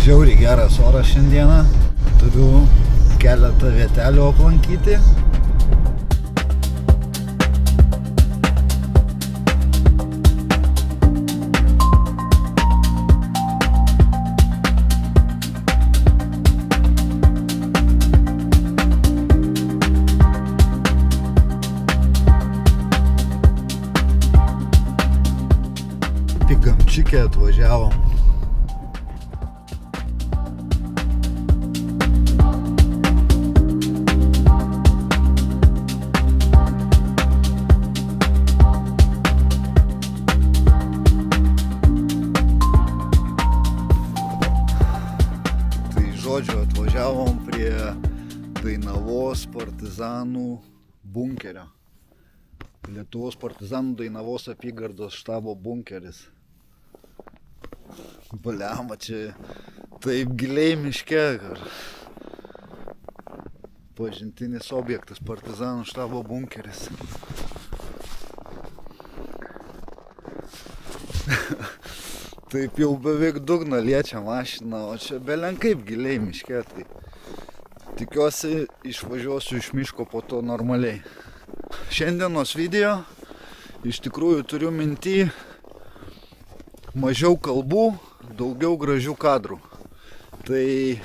Žiauriai geras oras šiandieną. Turiu keletą vietelių aplankyti. Pigamčikė atvažiavom. Atvažiavom prie Dainavos partizanų bunkerio. Lietuvos partizanų Dainavos apygardos štabo bunkeris. Baliama, čia taip giliai miške. Pažintinis objektas, partizanų štabo bunkeris. Taip jau beveik dugną liečia mašiną, o čia belenkaip giliai miške, tai tikiuosi išvažiuosiu iš miško po to normaliai. Šiandienos video iš tikrųjų turiu minty mažiau kalbų, daugiau gražių kadrų. Tai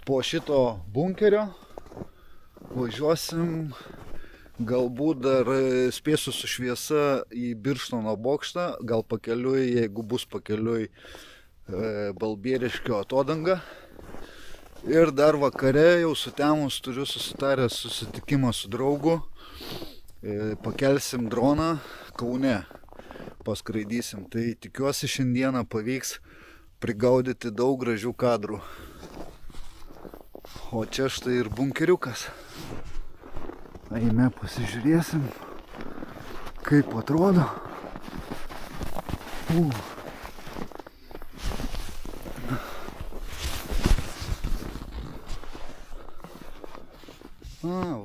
po šito bunkerio važiuosim, galbūt dar spėsiu su šviesa į Birštono bokštą, gal pakeliui, jeigu bus pakeliui, Balbieriškio atodanga. Ir dar vakare jau sutemus turiu susitaręs susitikimą su draugu. Pakelsim droną Kaune, paskraidysim. Tai tikiuosi šiandieną pavyks prigaudyti daug gražių kadrų. O čia štai ir bunkeriukas. Eime pasižiūrėsim, kaip atrodo.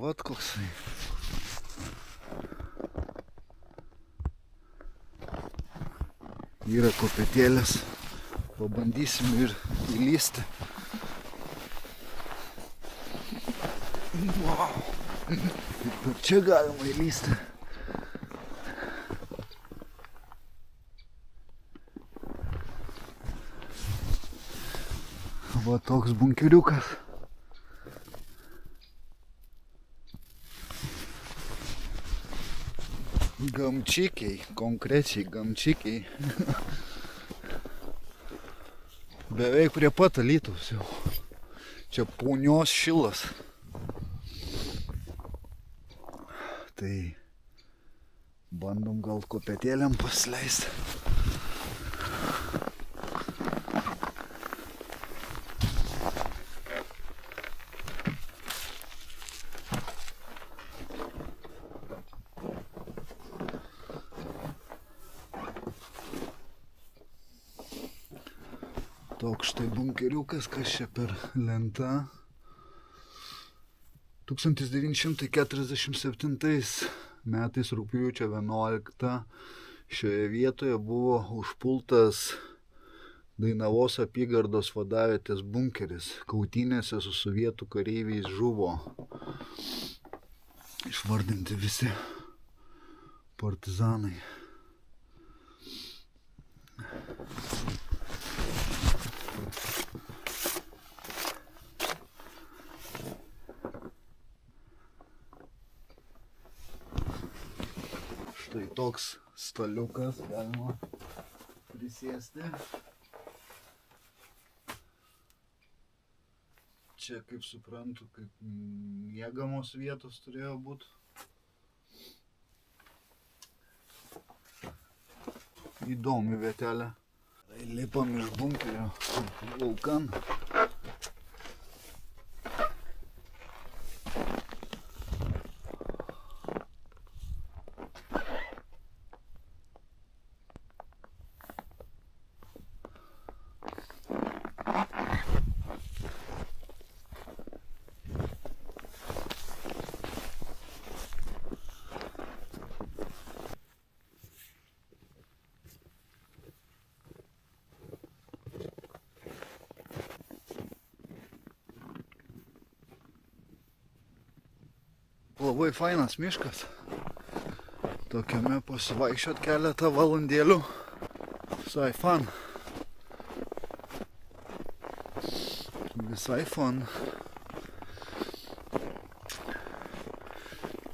Vat koksai. Yra kopėtėlės. Pabandysim ir įlysti. Wow. Ir čia galima įlysti. Va toks bunkeriukas. Gamčikiai, konkrečiai gamčikiai. Beveik prie pat Alytaus jau. Čia Punios šilas. Tai bandom gal kopėtėlėm pasileisti. Toks štai bunkeriukas, kas čia per lenta. 1947 metais rugpjūčio 11 šioje vietoje buvo užpultas Dainavos apygardos vadavietės bunkeris. Kautynėse su sovietų kareiviais žuvo išvardinti visi partizanai. Štai toks staliukas, galima prisėsti. Čia, kaip suprantu, kaip miegamos vietos turėjo būti. Įdomi vietelė. Lipam iš bunkerio laukan. labai fainas miškas. Tokiame pasivaikščiot keletą valandėlių. Visai fan. Visai fan.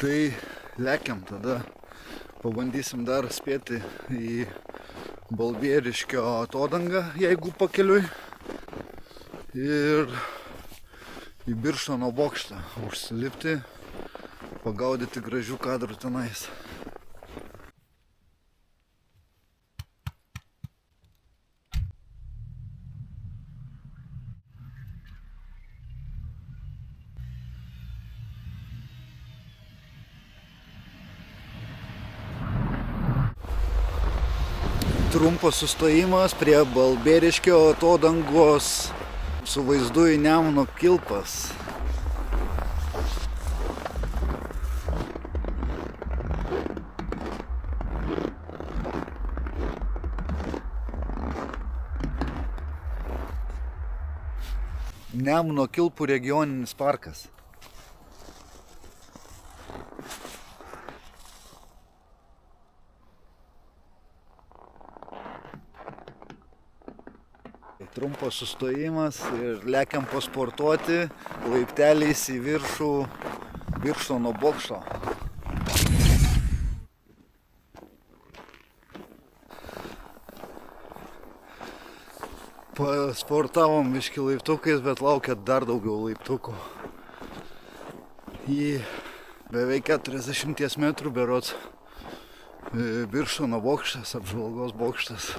Tai lekiam tada. Pabandysim dar spėti į Balbieriškio atodangą, jeigu pakeliui. Ir į Birštono bokštą užsilipti, pagaudyti gražių kadrų tenais. Trumpas sustojimas prie Balbieriškio atodangos su vaizdu į Nemuno kilpas. Nemuno kilpų regioninis parkas. Trumpas sustojimas ir lekiam pasportuoti laipteliais į viršų Birštono bokšto. Pasportavom biškį laiptukais, bet laukia dar daugiau laiptukų. Į beveik 40 metrų berods Birštono bokštas, apžvalgos bokštas.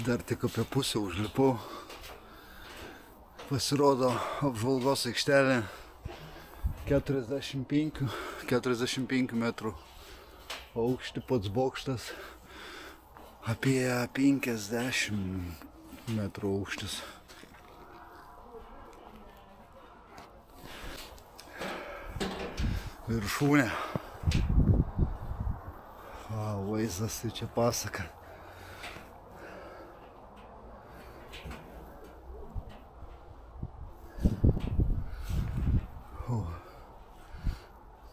Dar tik apie pusę užlipau. Pasirodo apžvalgos aikštelė 45 metrų aukštį, pats bokštas apie 50 metrų aukštis. Viršūnė. Vaizdas tai čia pasaka.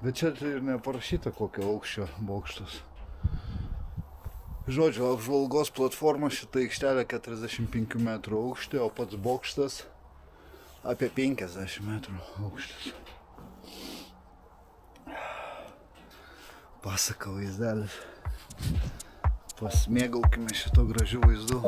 Bet čia ir neparašyta kokio aukščio bokštas. Žodžiu, apžvalgos platforma šitą aikštelę 45 metrų aukštį, o pats bokštas apie 50 metrų aukštis. Pasaka vaizdelis. Pasimėgaukime šito gražių vaizdų.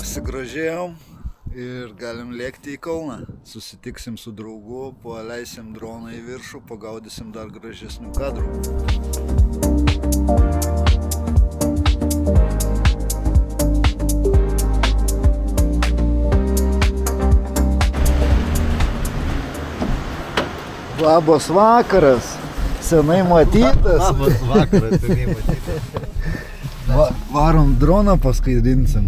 Pasigrožėjom ir galim lėkti į Kauną. Susitiksim su draugu, paleisim droną į viršų, pagaudysim dar gražesnių kadrų. Labas vakaras, senai matytas. Labas vakaras, senai matytas. Varom droną praskaidrinsim.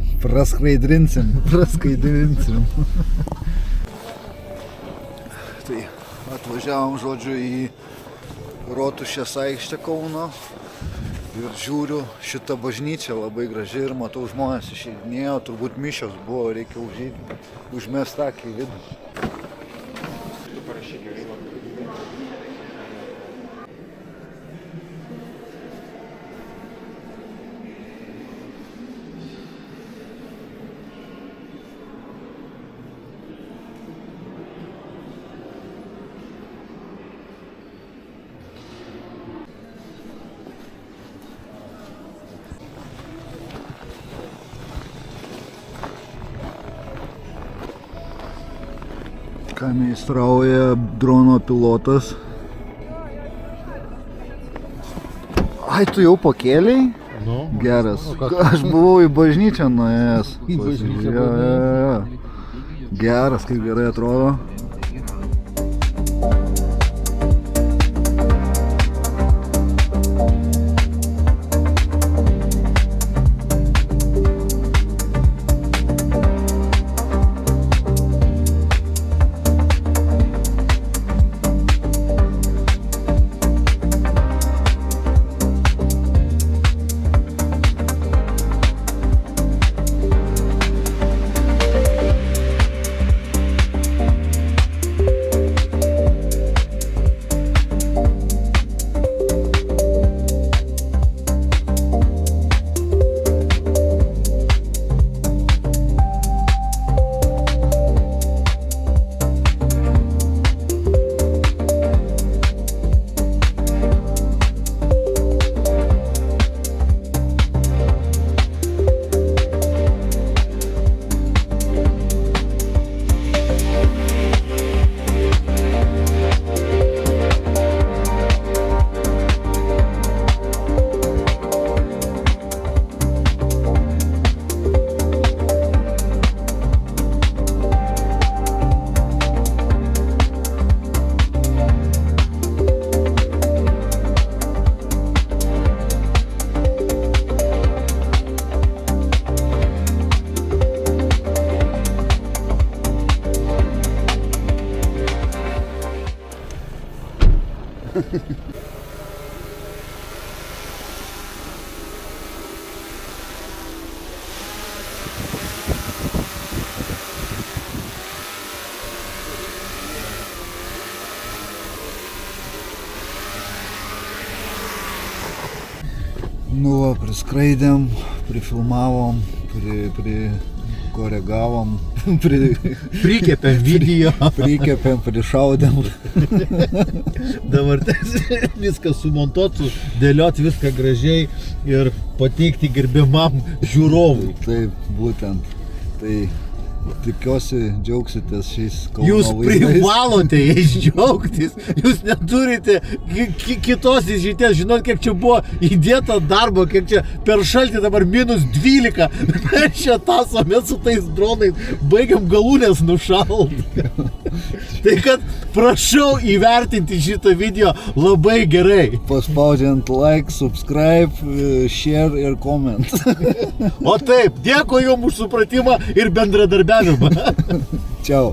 Tai atvažiavom, žodžiu, į Rotušės aikštę Kauno ir žiūriu, šitą bažnyčią labai graži ir matau, žmonės išeidinėjo, turbūt mišios buvo, reikia užmest akį į vidų. Ką meistrauja drono pilotas. Ai, tu jau pakėlei? Nu, Geras. o ką- Aš buvau į bažnyčią nuėjęs. Į bažnyčią Jo, jo, jo. Geras, kaip gerai atrodo. Nu va, priskraidėm, prifilmavom, prikoregavom, Prikepėm video. prikepėm, prišaudėm. Dabar viską sumontuoti, dėlioti viską gražiai ir pateikti gerbiamam žiūrovui. Taip, būtent. Tai tikiuosi džiaugsitės šiais Kauno Jūs vaizdais. privalote jais džiaugtis, jūs neturite kitos išeities, žinot, kiek čia buvo įdėta darbo, kiek čia per šaltį dabar -12, mes čia tasomės su tais dronais, baigiam galūnės nušalt. Tai kad prašau įvertinti šitą video labai gerai. Paspaudžiant like, subscribe, share ir comment. O taip, dėkui jums už supratimą ir bendradarbiavimą. Čiau.